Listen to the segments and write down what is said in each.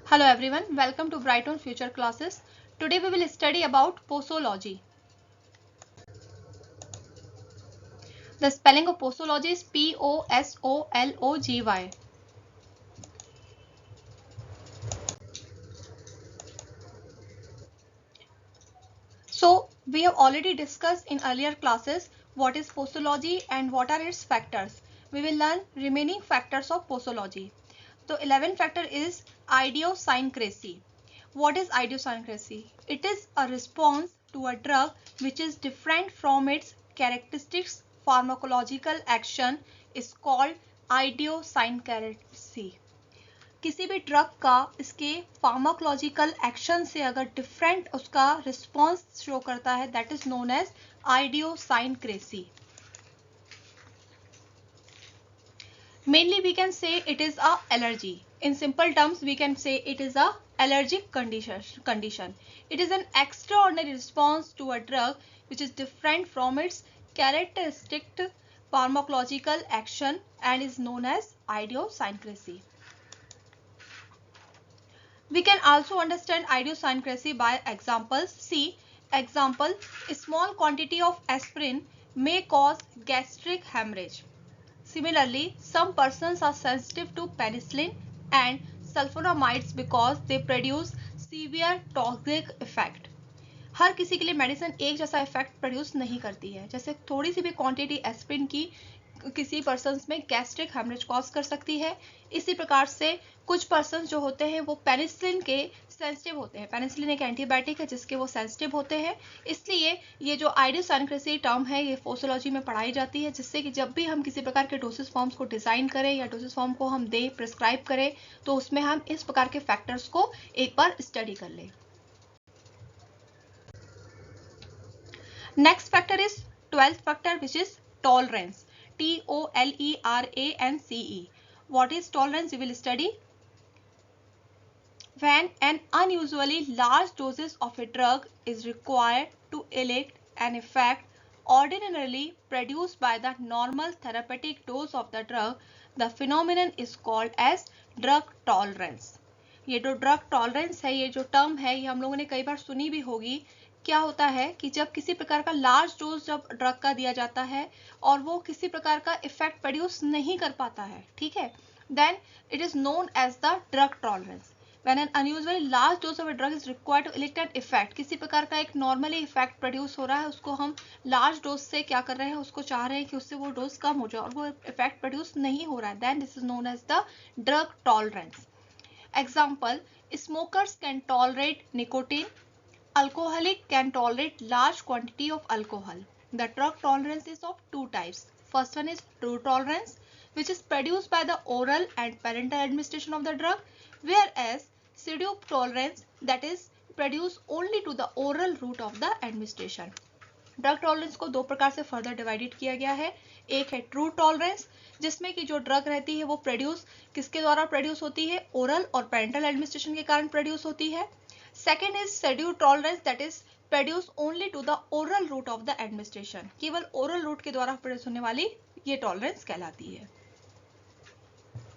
Hello everyone, welcome to Brighton Future Classes. Today we will study about posology. The spelling of posology is P-O-S-O-L-O-G-Y. So we have already discussed in earlier classes what is posology and what are its factors. We will learn remaining factors of posology. The 11th factor is idiosyncrasy. What is idiosyncrasy? It is a response to a drug which is different from its characteristics. Pharmacological action is called idiosyncrasy. किसी भी drug का इसके pharmacological action से अगर different उसका response show करता है that is known as idiosyncrasy. Mainly we can say it is a allergy. In simple terms we can say it is a allergic condition. It is an extraordinary response to a drug which is different from its characteristic pharmacological action and is known as idiosyncrasy. We can also understand idiosyncrasy by examples. See, example, a small quantity of aspirin may cause gastric hemorrhage. Similarly, some persons are sensitive to penicillin and sulfonamides because they produce severe toxic effect. हर किसी के लिए medicine एक जैसा effect produce नहीं करती है. जैसे थोड़ी सी भी क्वांटिटी एस्पिरिन की किसी पर्सन में गैस्ट्रिक हेमरेज कॉज कर सकती है, इसी प्रकार से कुछ पर्सन जो होते हैं वो पेनिसिलिन के सेंसिटिव होते हैं. पेनिसिलिन एक एंटीबायोटिक है जिसके वो सेंसिटिव होते हैं. इसलिए ये जो आइडियोसाइनक्रेसी टर्म है ये पोसोलॉजी में पढ़ाई जाती है, जिससे कि जब भी हम किसी प्रकार के डोसेस फॉर्म्स को डिजाइन करें या डोसेस फॉर्म को हम दे प्रिस्क्राइब करें तो उसमें हम इस प्रकार के फैक्टर्स को एक बार स्टडी कर लें. Next factor is 12th factor, which is tolerance. Tolerance. What is tolerance? We will study. When an unusually large doses of a drug is required to elicit an effect ordinarily produced by the normal therapeutic dose of the drug, the phenomenon is called as drug tolerance. ये जो drug tolerance है, ये जो term है, ये हम लोगों ने कई बार सुनी भी होगी. क्या होता है कि जब किसी प्रकार का लार्ज डोज जब ड्रग का दिया जाता है और वो किसी प्रकार का इफेक्ट प्रोड्यूस नहीं कर पाता है, ठीक है, then it is known as the drug tolerance. When an unusually large dose of a drug is required to elicit an effect, किसी प्रकार का एक नॉर्मली इफेक्ट प्रोड्यूस हो रहा है, उसको हम लार्ज डोज से क्या कर रहे हैं, उसको चाह रहे हैं कि उससे वो डोज कम हो जाए और वो इफेक्ट प्रोड्यूस नहीं हो रहा है, then this is known as the drug tolerance. Example, smokers can tolerate nicotine. Alcoholic can tolerate large quantity of alcohol. The drug tolerance is of two types. First one is true tolerance, which is produced by the oral and parenteral administration of the drug, whereas pseudo tolerance, that is produced only to the oral route of the administration. Drug tolerance को दो प्रकार से further divided किया गया है. एक है true tolerance, जिसमें कि जो ड्रग रहती है वो प्रोड्यूस किसके द्वारा प्रोड्यूस होती है, ओरल और पेरेंटल एडमिनिस्ट्रेशन के कारण प्रोड्यूस होती है. Second is schedule tolerance, that is produce only to the oral route of the administration. केवल ओरल रूट के द्वारा प्रोड्यूस होने वाली ये टॉलरेंस कहलाती है.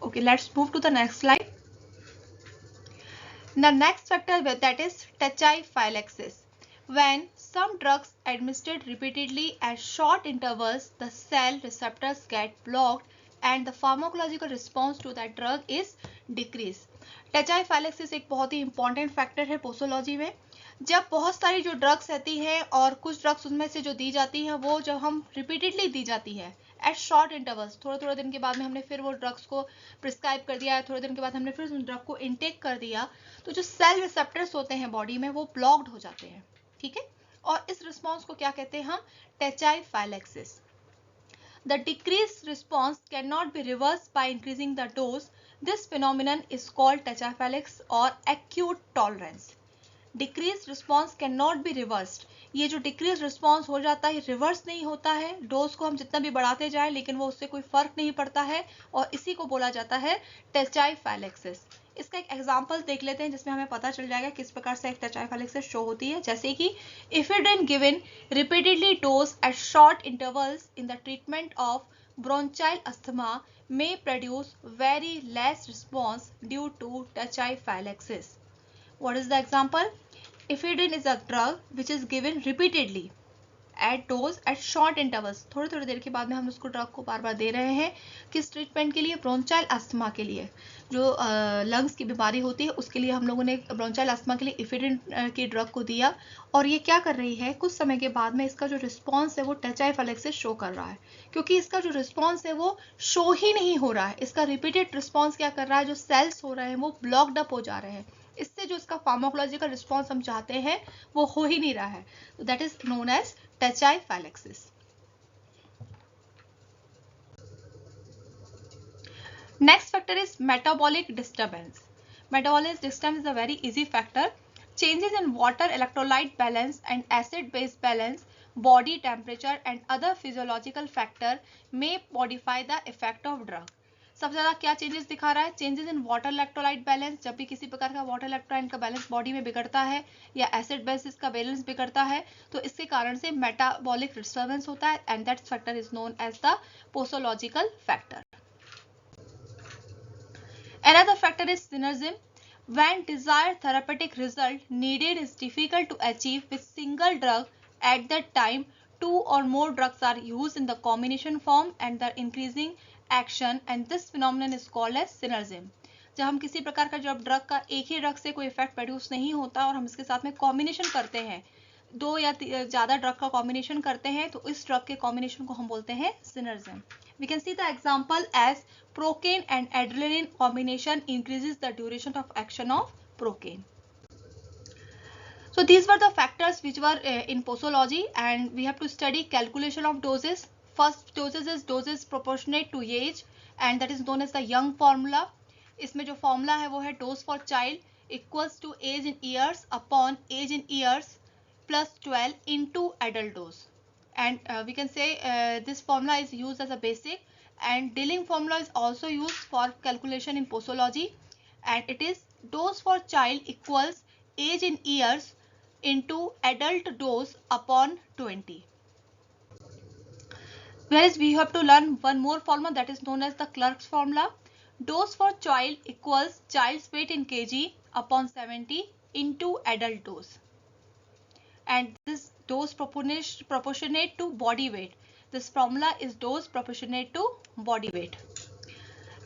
Okay, let's move to the next slide. The next factor that is tachyphylaxis. When some drugs administered repeatedly at short intervals, the cell receptors get blocked and the pharmacological response to that drug is decreased. Tachyphylaxis एक बहुत ही important factor है posology में. जब बहुत सारी जो drugs रहती हैं और कुछ ड्रग्स उनमें से जो दी जाती हैं वो जब हम रिपीटेडली दी जाती है एट शॉर्ट इंटरवल्स, थोड़े दिन के बाद में हमने फिर वो ड्रग्स को प्रिस्क्राइब कर दिया, थोड़े दिन के बाद हमने फिर उस ड्रग को इनटेक कर दिया, तो जो सेल रिसेप्टर्स होते हैं बॉडी में वो ब्लॉक्ड हो जाते हैं, ठीक है. और इस रिस्पॉन्स को क्या कहते हैं हम, tachyphylaxis. The decreased response cannot be reversed by increasing the dose. This phenomenon is called tachyphylaxis or acute tolerance. Decreased response cannot be reversed. ये जो डिक्रीज रिस्पॉन्स हो जाता है रिवर्स नहीं होता है, डोज को हम जितना भी बढ़ाते जाएं लेकिन वो उससे कोई फर्क नहीं पड़ता है, और इसी को बोला जाता है tachyphylaxis. इसका एक एग्जांपल देख लेते हैं जिसमें हमें पता चल जाएगा किस प्रकार से एक tachyphylaxis शो होती है. जैसे कि ephedrine given repeatedly dose at short intervals in the treatment of bronchial asthma may produce very less response due to tachyphylaxis. What is the example? Ephedrine is a drug which is given repeatedly at dose at short intervals, थोड़ी थोड़ी देर के बाद में हम उसको drug को बार बार दे रहे हैं। किस ट्रीटमेंट के लिए? ब्रोंचाइल अस्थमा के लिए। जो लंग्स की बीमारी होती है उसके लिए हम लोगों ने ब्रोंचाइल अस्थमा के लिए इफेड्रिन की ड्रग को दिया, और ये क्या कर रही है, कुछ समय के बाद में इसका जो रिस्पॉन्स है वो टचाइफिलैक्सिस शो कर रहा है, क्योंकि इसका जो रिस्पॉन्स है वो शो ही नहीं हो रहा है। इसका रिपीटेड रिस्पॉन्स क्या कर रहा है, जो सेल्स हो रहे हैं वो ब्लॉक्ड अप हो जा रहे हैं, इससे जो इसका फार्माकोलॉजिकल रिस्पॉन्स हम चाहते हैं वो हो ही नहीं रहा है। That is known as tachyphylaxis. Next factor is metabolic disturbance. Metabolic disturbance is a very easy factor. Changes in water electrolyte balance and acid base balance, body temperature and other physiological factor may modify the effect of drug. सबसे ज्यादा क्या changes दिखा रहा है? Changes in water electrolyte balance, जब भी किसी प्रकार का वाटर इलेक्ट्रोलाइट का बैलेंस बॉडी में बिगड़ता है या एसिड बेसिस का बैलेंस बिगड़ता है तो इसके कारण से मेटाबॉलिक डिस्टर्बेंस होता है, and that factor is known as the posological factor. Another factor is synergism. When desired therapeutic result needed is difficult to achieve with single drug at that time, two or more drugs are used in the combination form and the increasing action, and this phenomenon is called as synergism. जब हम किसी प्रकार का जब drug का एक ही drug से कोई इफेक्ट प्रोड्यूस नहीं होता और हम इसके साथ में कॉम्बिनेशन करते हैं, दो या ज्यादा ड्रग का कॉम्बिनेशन करते हैं, तो इस ड्रग के कॉम्बिनेशन को हम बोलते हैं सिनर्जिम. We can see the example as procaine and adrenaline combination increases the duration of action of procaine. So these were the factors which were in posology, and we have to study calculation of doses. First doses is doses proportionate to age, and that is known as the Young formula. इसमें जो formula है वो है dose for child equals to age in years upon age in years plus 12 into adult dose. And we can say this formula is used as a basic, and Dilling formula is also used for calculation in posology, and it is dose for child equals age in years into adult dose upon 20. Whereas we have to learn one more formula that is known as the Clerk's formula. Dose for child equals child's weight in kg upon 70 into adult dose, and this dose proportionate to body weight. This formula is dose proportionate to body weight.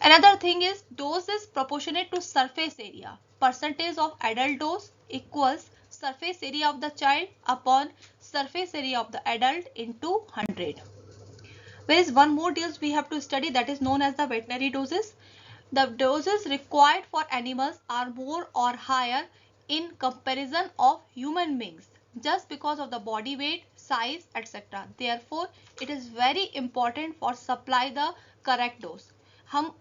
Another thing is dose is proportionate to surface area. Percentage of adult dose equals surface area of the child upon surface area of the adult into 100. There is one more dose we have to study, that is known as the veterinary doses. The doses required for animals are more or higher in comparison of human beings, just because of the body weight, size, etc. Therefore, it is very important for supply the correct dose. हम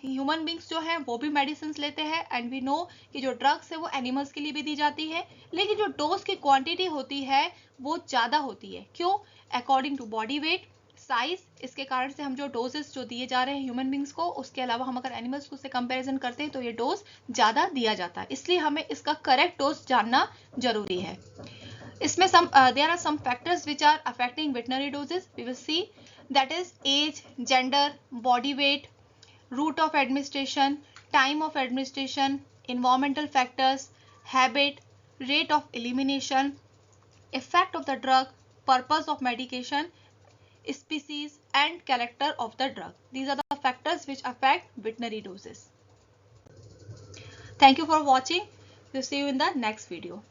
human beings जो है वो भी medicine लेते हैं, and we know कि जो drugs है वो एनिमल्स के लिए भी दी जाती है, लेकिन जो डोज की क्वांटिटी होती है वो ज़्यादा होती है. क्यों? According to body weight, size. इसके कारण से हम जो डोजेस जो दिए जा रहे हैं ह्यूमन बींग्स को, उसके अलावा हम अगर एनिमल्स को से कंपैरिजन करते हैं तो ये डोज ज़्यादा दिया जाता है, इसलिए हमें इसका करेक्ट डोज जानना जरूरी है. इसमें there are some factors which are affecting veterinary doses. We will see, that is age, gender, body weight, route of administration, time of administration, environmental factors, habit, rate of elimination, effect of the drug, purpose of medication, species and character of the drug. These are the factors which affect veterinary doses. Thank you for watching. We'll see you in the next video.